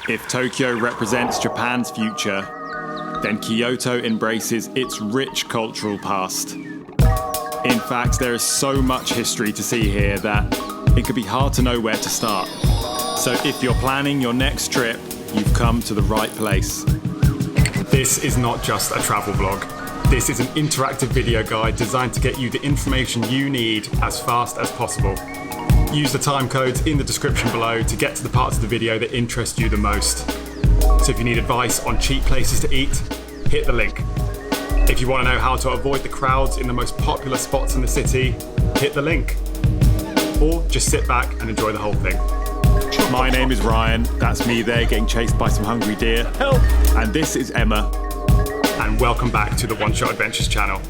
If Tokyo represents Japan's future, then Kyoto embraces its rich cultural past. In fact, there is so much history to see here that it could be hard to know where to start. So if you're planning your next trip, you've come to the right place. This is not just a travel vlog. This is an interactive video guide designed to get you the information you need as fast as possible. Use the time codes in the description below to get to the parts of the video that interest you the most. So if you need advice on cheap places to eat, hit the link. If you want to know how to avoid the crowds in the most popular spots in the city, hit the link. Or just sit back and enjoy the whole thing. My name is Ryan, that's me there getting chased by some hungry deer. Help! And this is Emma. And welcome back to the One Shot Adventures channel.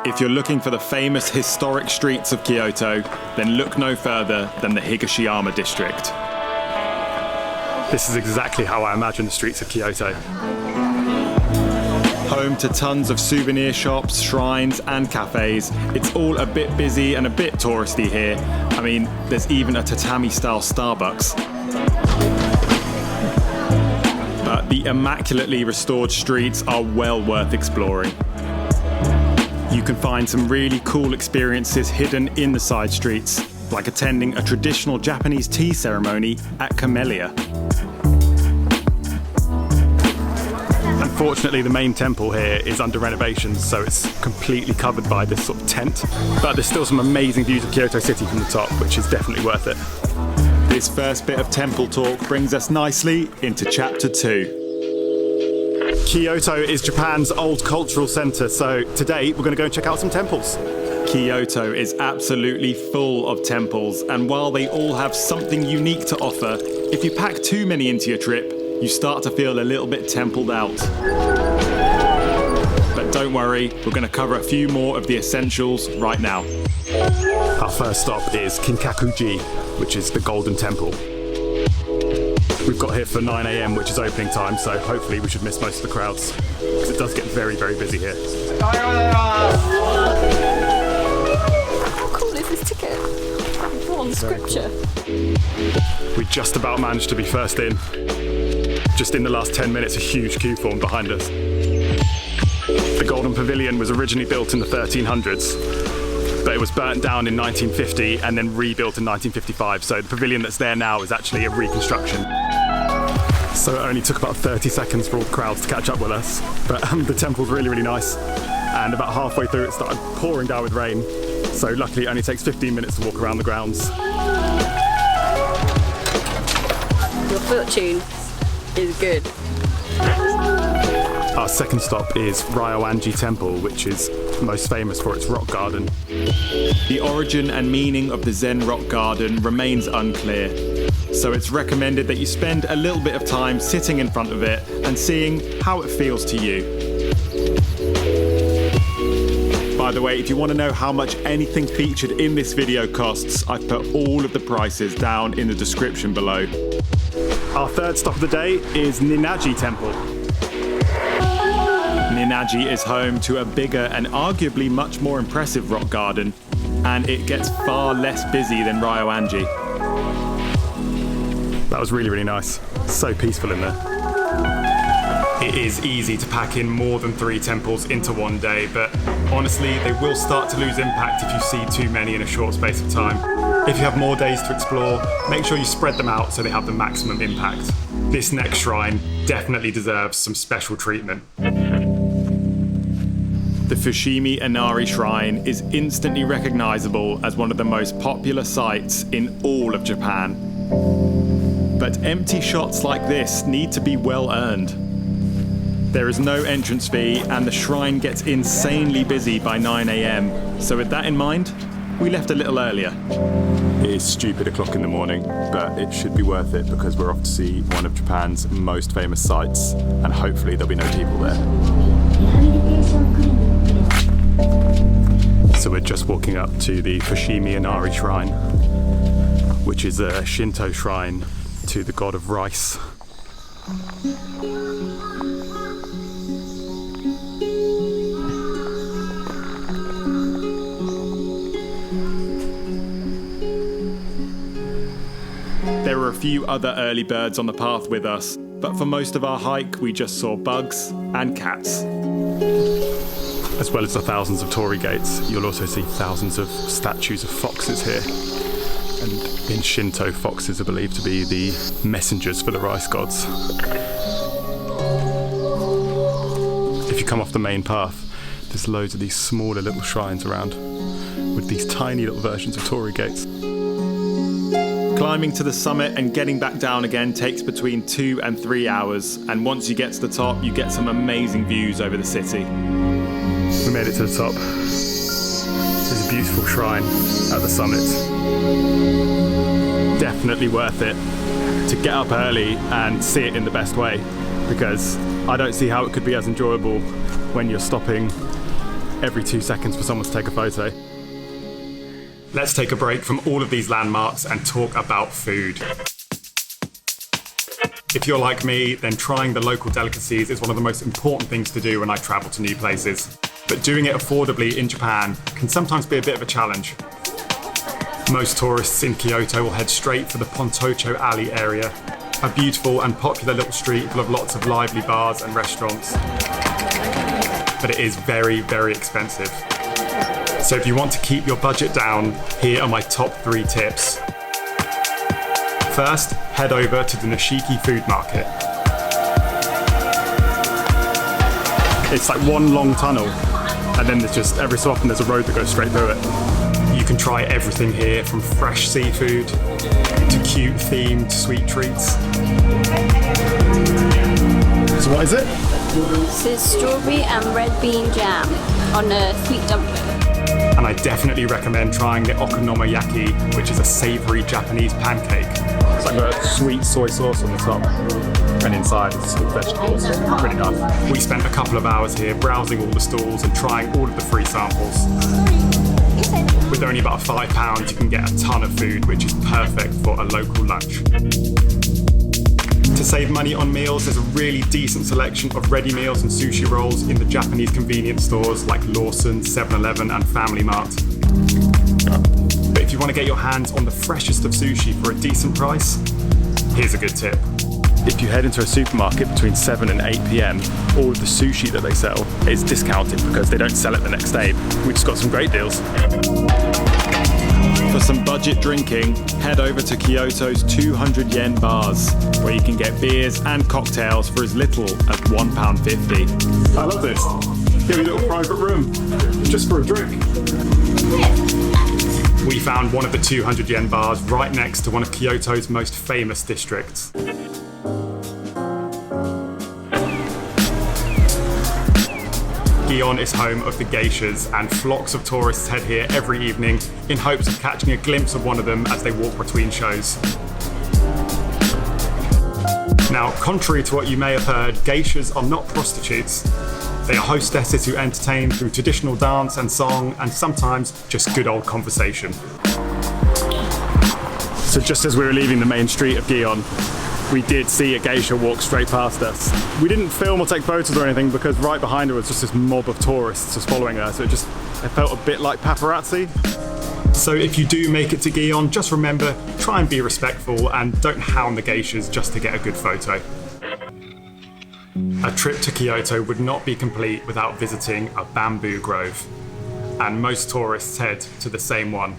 If you're looking for the famous historic streets of Kyoto, then look no further than the Higashiyama district. This is exactly how I imagine the streets of Kyoto. Home to tons of souvenir shops, shrines and cafes, it's all a bit busy and a bit touristy here. I mean, there's even a Tatami-style Starbucks. But the immaculately restored streets are well worth exploring. You can find some really cool experiences hidden in the side streets, like attending a traditional Japanese tea ceremony at Camelia. Unfortunately, the main temple here is under renovations, so it's completely covered by this sort of tent. But there's still some amazing views of Kyoto City from the top, which is definitely worth it. This first bit of temple talk brings us nicely into chapter 2. Kyoto is Japan's old cultural centre, so today we're going to go and check out some temples. Kyoto is absolutely full of temples, and while they all have something unique to offer, if you pack too many into your trip, you start to feel a little bit templed out. But don't worry, we're going to cover a few more of the essentials right now. Our first stop is Kinkaku-ji, which is the Golden Temple. We've got here for 9 AM, which is opening time, so hopefully we should miss most of the crowds, because it does get very, very busy here. How cool is this ticket? Drawn scripture. We just about managed to be first in. Just in the last 10 minutes, a huge queue formed behind us. The Golden Pavilion was originally built in the 1300s, but it was burnt down in 1950 and then rebuilt in 1955. So the pavilion that's there now is actually a reconstruction. So it only took about 30 seconds for all the crowds to catch up with us. But the temple's really, really nice. And about halfway through, it started pouring down with rain. So luckily, it only takes 15 minutes to walk around the grounds. Your foot tune is good. Our second stop is Ryoanji Temple, which is most famous for its rock garden. The origin and meaning of the Zen rock garden remains unclear, so it's recommended that you spend a little bit of time sitting in front of it and seeing how it feels to you. By the way, if you want to know how much anything featured in this video costs, I've put all of the prices down in the description below. Our third stop of the day is Ninnaji Temple. Ninnaji is home to a bigger and arguably much more impressive rock garden, and it gets far less busy than Ryoanji. That was really, really nice. So peaceful in there. It is easy to pack in more than 3 temples into one day, but honestly, they will start to lose impact if you see too many in a short space of time. If you have more days to explore, make sure you spread them out so they have the maximum impact. This next shrine definitely deserves some special treatment. The Fushimi Inari Shrine is instantly recognizable as one of the most popular sites in all of Japan. But empty shots like this need to be well earned. There is no entrance fee and the shrine gets insanely busy by 9 AM. So with that in mind, we left a little earlier. It is stupid o'clock in the morning, but it should be worth it because we're off to see one of Japan's most famous sites, and hopefully there'll be no people there. So we're just walking up to the Fushimi Inari Shrine, which is a Shinto shrine to the god of rice. There are a few other early birds on the path with us, but for most of our hike we just saw bugs and cats. As well as the thousands of torii gates, you'll also see thousands of statues of foxes here. And in Shinto, foxes are believed to be the messengers for the rice gods. If you come off the main path, there's loads of these smaller little shrines around with these tiny little versions of torii gates. Climbing to the summit and getting back down again takes between 2 and 3 hours, and once you get to the top, you get some amazing views over the city. We made it to the top. There's a beautiful shrine at the summit. Definitely worth it to get up early and see it in the best way, because I don't see how it could be as enjoyable when you're stopping every 2 seconds for someone to take a photo. Let's take a break from all of these landmarks and talk about food. If you're like me, then trying the local delicacies is one of the most important things to do when I travel to new places. But doing it affordably in Japan can sometimes be a bit of a challenge. Most tourists in Kyoto will head straight for the Pontocho Alley area, a beautiful and popular little street full of lots of lively bars and restaurants. But it is very, very expensive. So if you want to keep your budget down, here are my top 3 tips. First, head over to the Nishiki Food Market. It's like one long tunnel, and then there's just every so often there's a road that goes straight through it. You can try everything here, from fresh seafood to cute themed sweet treats. So what is it? This is strawberry and red bean jam on a sweet dumpling. And I definitely recommend trying the okonomiyaki, which is a savoury Japanese pancake. It's like a sweet soy sauce on the top, and inside it's vegetables. Really nice. We spent a couple of hours here browsing all the stalls and trying all of the free samples. With only about £5, you can get a ton of food, which is perfect for a local lunch. To save money on meals, there's a really decent selection of ready meals and sushi rolls in the Japanese convenience stores like Lawson's, 7-Eleven and Family Mart. But if you want to get your hands on the freshest of sushi for a decent price, here's a good tip. If you head into a supermarket between 7 and 8 p.m, all of the sushi that they sell is discounted because they don't sell it the next day. We just got some great deals. For some budget drinking, head over to Kyoto's 200 yen bars, where you can get beers and cocktails for as little as £1.50. I love this. Give me a little private room, just for a drink. We found one of the 200 yen bars right next to one of Kyoto's most famous districts. Gion is home of the Geishas, and flocks of tourists head here every evening in hopes of catching a glimpse of one of them as they walk between shows. Now, contrary to what you may have heard, geishas are not prostitutes. They are hostesses who entertain through traditional dance and song, and sometimes just good old conversation. So just as we were leaving the main street of Gion, we did see a geisha walk straight past us. We didn't film or take photos or anything because right behind her was just this mob of tourists just following her, so it felt a bit like paparazzi. So if you do make it to Gion, just remember, try and be respectful and don't hound the geishas just to get a good photo. A trip to Kyoto would not be complete without visiting a bamboo grove, and most tourists head to the same one.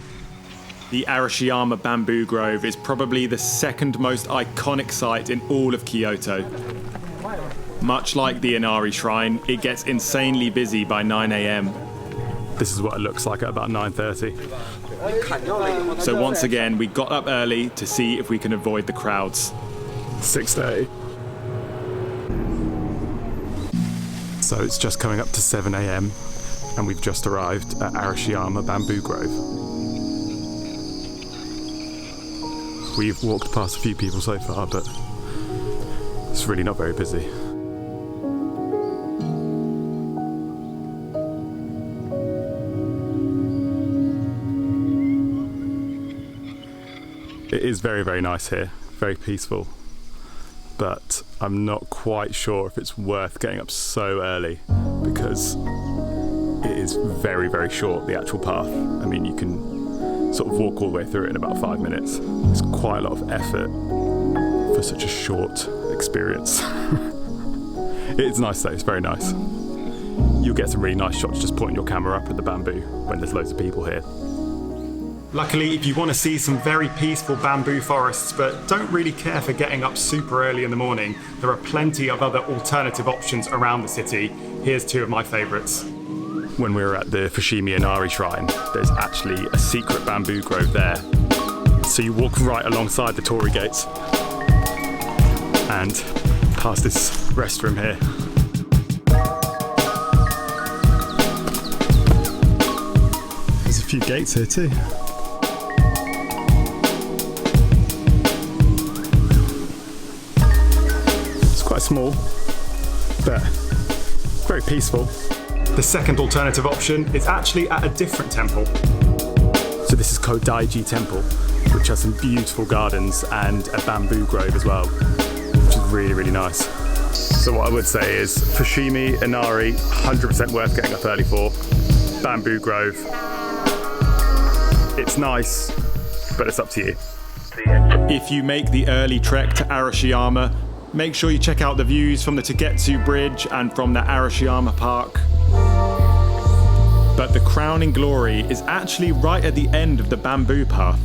The Arashiyama Bamboo Grove is probably the second most iconic site in all of Kyoto. Much like the Inari Shrine, it gets insanely busy by 9 a.m. This is what it looks like at about 9:30. So once again, we got up early to see if we can avoid the crowds. 6:30. So it's just coming up to 7 a.m. and we've just arrived at Arashiyama Bamboo Grove. We've walked past a few people so far, but it's really not very busy. It is very, very nice here, very peaceful, but I'm not quite sure if it's worth getting up so early because it is very, very short, the actual path. I mean, you can sort of walk all the way through it in about 5 minutes. It's quite a lot of effort such a short experience. It's nice though, it's very nice. You'll get some really nice shots just pointing your camera up at the bamboo when there's loads of people here. Luckily, if you want to see some very peaceful bamboo forests but don't really care for getting up super early in the morning, there are plenty of other alternative options around the city. Here's two of my favourites. When we were at the Fushimi Inari Shrine, there's actually a secret bamboo grove there. So you walk right alongside the torii gates and past this restroom here. There's a few gates here too. It's quite small, but very peaceful. The second alternative option is actually at a different temple. So this is Kodaiji Temple, which has some beautiful gardens and a bamboo grove as well, which is really, really nice. So what I would say is Fushimi Inari, 100% worth getting up early for. Bamboo grove. It's nice, but it's up to you. If you make the early trek to Arashiyama, make sure you check out the views from the Tagetsu Bridge and from the Arashiyama Park. But the crowning glory is actually right at the end of the bamboo path.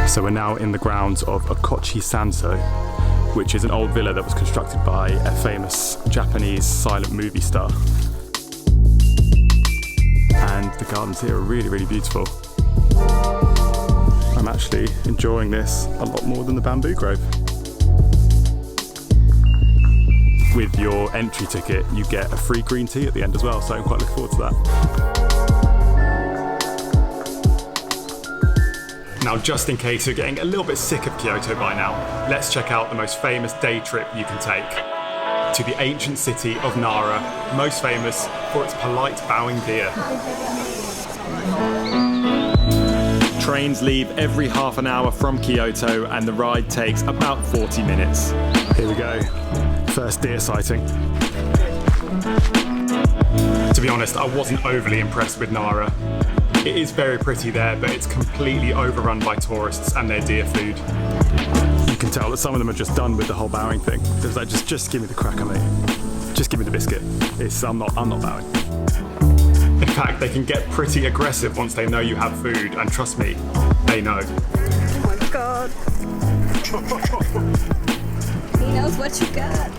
So we're now in the grounds of Okochi Sanso, which is an old villa that was constructed by a famous Japanese silent movie star. And the gardens here are really, really beautiful. I'm actually enjoying this a lot more than the bamboo grove. With your entry ticket, you get a free green tea at the end as well, so I'm quite looking forward to that. Now, just in case you're getting a little bit sick of Kyoto by now, let's check out the most famous day trip you can take. To the ancient city of Nara, most famous for its polite bowing deer. Trains leave every half an hour from Kyoto and the ride takes about 40 minutes. Here we go. First deer sighting. To be honest, I wasn't overly impressed with Nara. It is very pretty there, but it's completely overrun by tourists and their deer food. You can tell that some of them are just done with the whole bowing thing. There's like, just give me the cracker, mate. Just give me the biscuit. I'm not bowing. In fact, they can get pretty aggressive once they know you have food, and trust me, they know. Oh my god. He knows what you got.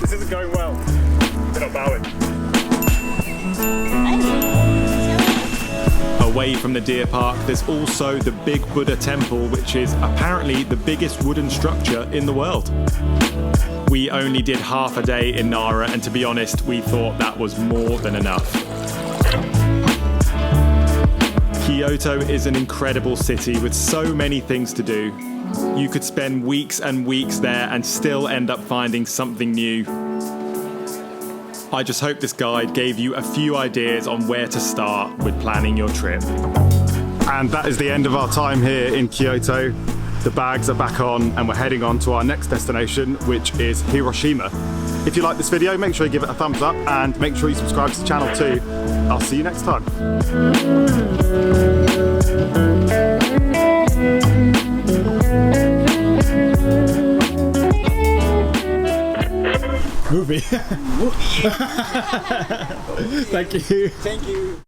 This isn't going well. They're not bowing. Away from the deer park, there's also the Big Buddha Temple, which is apparently the biggest wooden structure in the world. We only did half a day in Nara, and to be honest, we thought that was more than enough. Kyoto is an incredible city with so many things to do. You could spend weeks and weeks there and still end up finding something new. I just hope this guide gave you a few ideas on where to start with planning your trip. And that is the end of our time here in Kyoto. The bags are back on and we're heading on to our next destination, which is Hiroshima. If you like this video, make sure you give it a thumbs up and make sure you subscribe to the channel too. I'll see you next time. Movie. Thank you. Thank you.